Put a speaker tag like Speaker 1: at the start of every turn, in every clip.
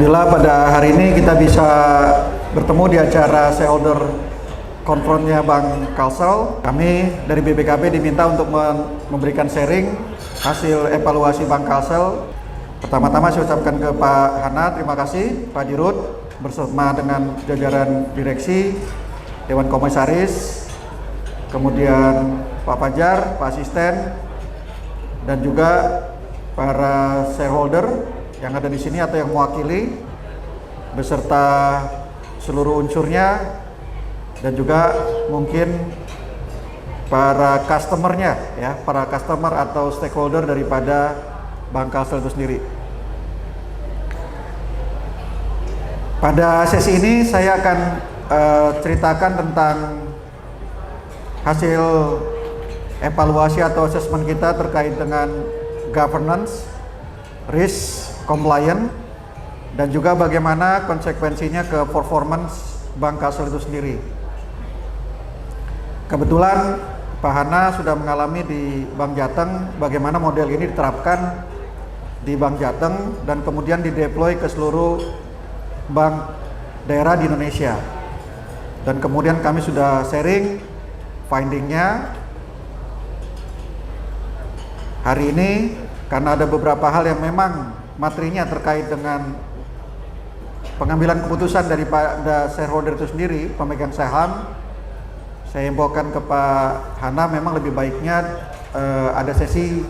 Speaker 1: Alhamdulillah pada hari ini kita bisa bertemu di acara shareholder conference-nya Bank Kalsel. Kami dari BBKP diminta untuk memberikan sharing hasil evaluasi Bank Kalsel. Pertama-tama saya ucapkan ke Pak Hana, terima kasih, Pak Dirut, bersama dengan jajaran direksi, Dewan Komisaris, kemudian Pak Fajar, Pak Asisten, dan juga para shareholder yang ada di sini atau yang mewakili beserta seluruh unsurnya, dan juga mungkin para customernya, ya, para customer atau stakeholder daripada Bank Kalsel itu sendiri. Pada sesi ini saya akan ceritakan tentang hasil evaluasi atau assessment kita terkait dengan governance, risk, compliance, dan juga bagaimana konsekuensinya ke performance Bank Kalsel itu sendiri. Kebetulan Pak Hana sudah mengalami di Bank Jateng bagaimana model ini diterapkan di Bank Jateng dan kemudian dideploy ke seluruh bank daerah di Indonesia. Dan kemudian kami sudah sharing findingnya hari ini karena ada beberapa hal yang memang materinya terkait dengan pengambilan keputusan daripada shareholder itu sendiri, pemegang saham. Saya infokan ke Pak Hana memang lebih baiknya ada sesi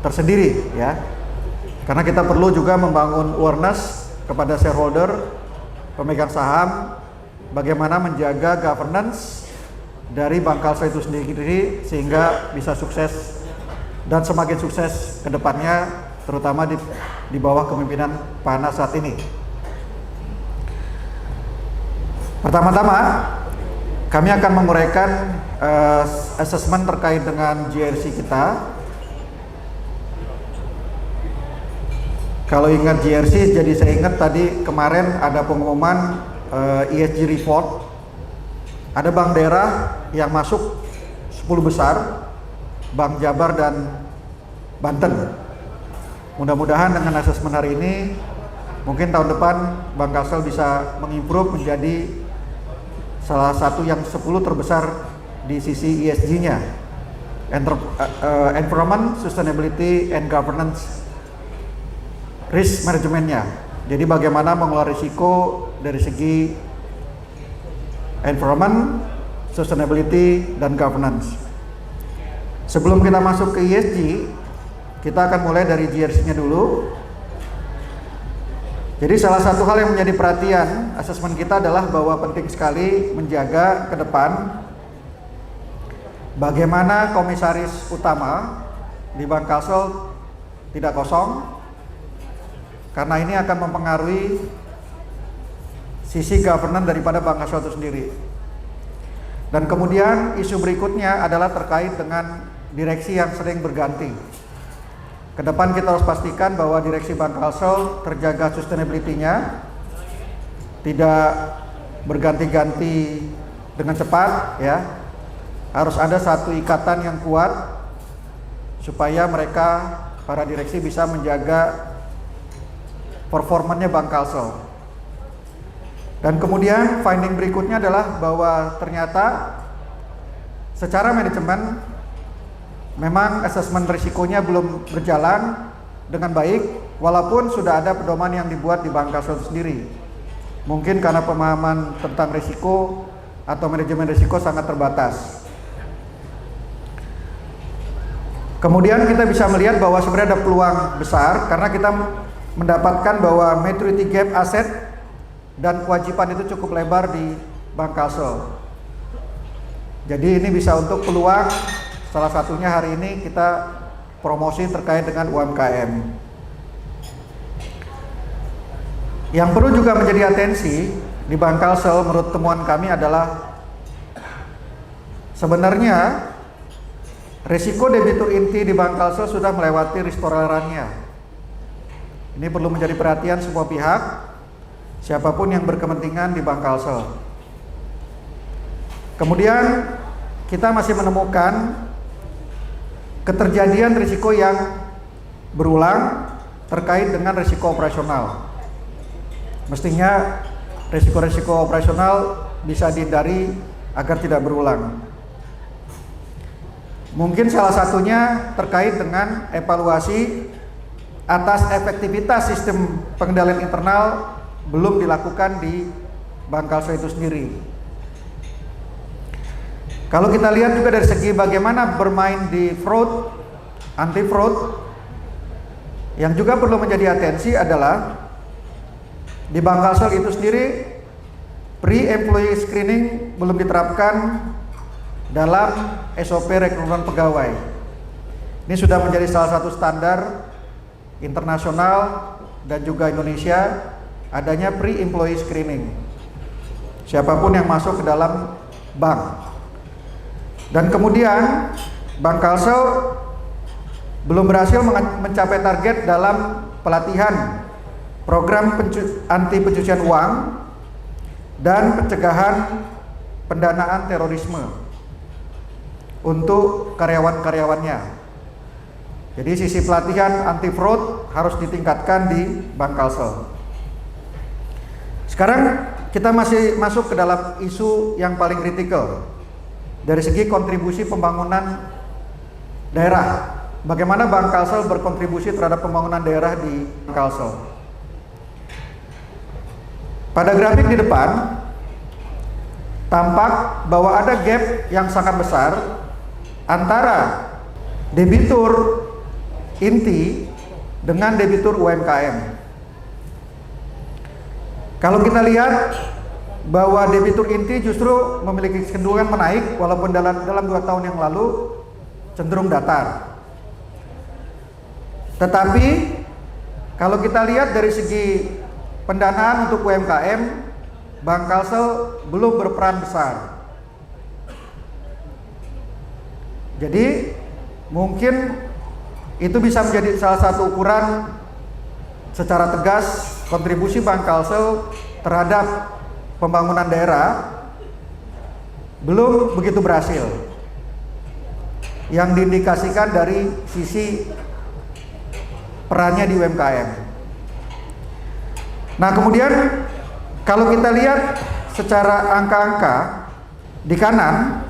Speaker 1: tersendiri, ya, karena kita perlu juga membangun awareness kepada shareholder, pemegang saham, bagaimana menjaga governance dari Bank Kalsel itu sendiri sehingga bisa sukses dan semakin sukses ke depannya, terutama di bawah kepemimpinan Pak Hana saat ini. Pertama-tama kami akan menguraikan assessment terkait dengan GRC kita. Kalau ingat GRC, jadi saya ingat tadi kemarin ada pengumuman ESG report. Ada bank daerah yang masuk 10 besar, Bank Jabar dan Banten. Mudah-mudahan dengan asesmen hari ini, mungkin tahun depan Bank Kalsel bisa mengimprove menjadi salah satu yang 10 terbesar di sisi ESG-nya, Environment, Sustainability, and Governance, risk manajemennya. Jadi bagaimana mengelola risiko dari segi environment, sustainability, dan governance. Sebelum kita masuk ke ESG, kita akan mulai dari GRC-nya dulu. Jadi salah satu hal yang menjadi perhatian asesmen kita adalah bahwa penting sekali menjaga ke depan bagaimana komisaris utama di Bank Kalsel tidak kosong, karena ini akan mempengaruhi sisi governance daripada Bank Kalsel itu sendiri. Dan kemudian isu berikutnya adalah terkait dengan direksi yang sering berganti. Ke depan kita harus pastikan bahwa direksi Bank Kalsel terjaga sustainability-nya, tidak berganti-ganti dengan cepat, ya. Harus ada satu ikatan yang kuat supaya mereka, para direksi, bisa menjaga performanya Bank Kalsel. Dan kemudian finding berikutnya adalah bahwa ternyata secara manajemen memang asesmen risikonya belum berjalan dengan baik, walaupun sudah ada pedoman yang dibuat di Bank Kalsel sendiri. Mungkin karena pemahaman tentang risiko atau manajemen risiko sangat terbatas. Kemudian kita bisa melihat bahwa sebenarnya ada peluang besar karena kita mendapatkan bahwa maturity gap aset dan kewajiban itu cukup lebar di Bank Kalsel. Jadi ini bisa untuk peluang. Salah satunya hari ini kita promosi terkait dengan UMKM. Yang perlu juga menjadi atensi di Bank Kalsel menurut temuan kami adalah sebenarnya risiko debitur inti di Bank Kalsel sudah melewati risk tolerannya. Ini perlu menjadi perhatian semua pihak, siapapun yang berkepentingan di Bank Kalsel. Kemudian kita masih menemukan keterjadian risiko yang berulang terkait dengan risiko operasional. Mestinya risiko-risiko operasional bisa dihindari agar tidak berulang. Mungkin salah satunya terkait dengan evaluasi atas efektivitas sistem pengendalian internal belum dilakukan di Bangkalsel itu sendiri. Kalau kita lihat juga dari segi bagaimana bermain di fraud, anti fraud, yang juga perlu menjadi atensi adalah di Bangkalsel itu sendiri pre-employee screening belum diterapkan dalam SOP rekrutmen pegawai. Ini sudah menjadi salah satu standar internasional dan juga Indonesia adanya pre-employee screening. Siapapun yang masuk ke dalam bank. Dan kemudian Bangkalsel belum berhasil mencapai target dalam pelatihan program anti pencucian uang dan pencegahan pendanaan terorisme untuk karyawan-karyawannya. Jadi sisi pelatihan anti fraud harus ditingkatkan di Bangkalsel. Sekarang kita masih masuk ke dalam isu yang paling kritikal dari segi kontribusi pembangunan daerah. Bagaimana Bangkalsel berkontribusi terhadap pembangunan daerah di Bangkalsel? Pada grafik di depan tampak bahwa ada gap yang sangat besar antara debitur inti dengan debitur UMKM. Kalau kita lihat bahwa debitur inti justru memiliki kecenderungan menaik walaupun dalam 2 tahun yang lalu cenderung datar. Tetapi kalau kita lihat dari segi pendanaan untuk UMKM, Bangkalsel belum berperan besar. Jadi mungkin itu bisa menjadi salah satu ukuran secara tegas kontribusi Bangkalsel terhadap pembangunan daerah belum begitu berhasil. Yang diindikasikan dari sisi perannya di UMKM. Nah, kemudian kalau kita lihat secara angka-angka di kanan,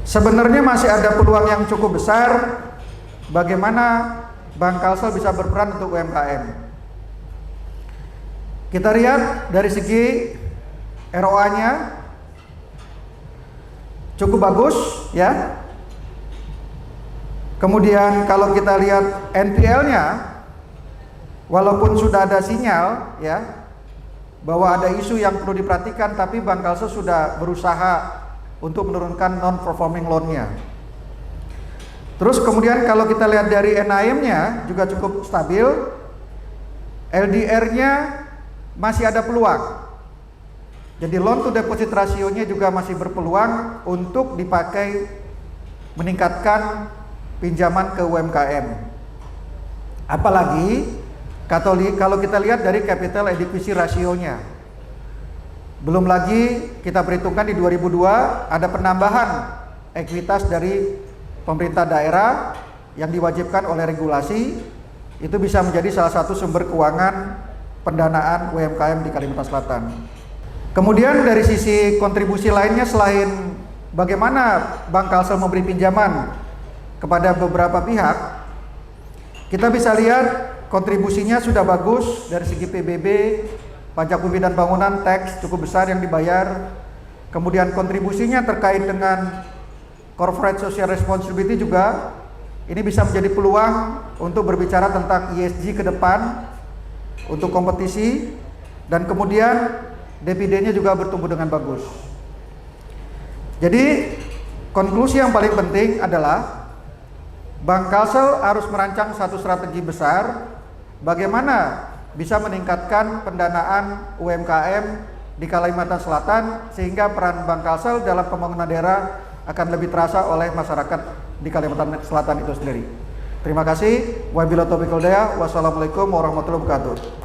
Speaker 1: sebenarnya masih ada peluang yang cukup besar bagaimana Bangkalsel bisa berperan untuk UMKM. Kita lihat dari segi ROA-nya cukup bagus ya. Kemudian kalau kita lihat NPL-nya, walaupun sudah ada sinyal ya bahwa ada isu yang perlu diperhatikan, tapi Bangkalsel sudah berusaha untuk menurunkan non-performing loan-nya. Terus kemudian kalau kita lihat dari NIM-nya juga cukup stabil, LDR-nya masih ada peluang. Jadi loan to deposit rasionya juga masih berpeluang untuk dipakai meningkatkan pinjaman ke UMKM. Apalagi kalau kita lihat dari capital adequacy rasionya. Belum lagi kita perhitungkan di 2002 ada penambahan ekuitas dari pemerintah daerah yang diwajibkan oleh regulasi. Itu bisa menjadi salah satu sumber keuangan pendanaan UMKM di Kalimantan Selatan. Kemudian dari sisi kontribusi lainnya selain bagaimana Bangkalsel memberi pinjaman kepada beberapa pihak, kita bisa lihat kontribusinya sudah bagus dari segi PBB, pajak bumi dan bangunan, tax cukup besar yang dibayar. Kemudian kontribusinya terkait dengan corporate social responsibility juga ini bisa menjadi peluang untuk berbicara tentang ESG ke depan untuk kompetisi, dan kemudian dividennya juga bertumbuh dengan bagus. Jadi konklusi yang paling penting adalah Bangkalsel harus merancang satu strategi besar bagaimana bisa meningkatkan pendanaan UMKM di Kalimantan Selatan sehingga peran Bangkalsel dalam pembangunan daerah akan lebih terasa oleh masyarakat di Kalimantan Selatan itu sendiri. Terima kasih. Wabillahi taufiq wal hidayah. Wassalamualaikum warahmatullahi wabarakatuh.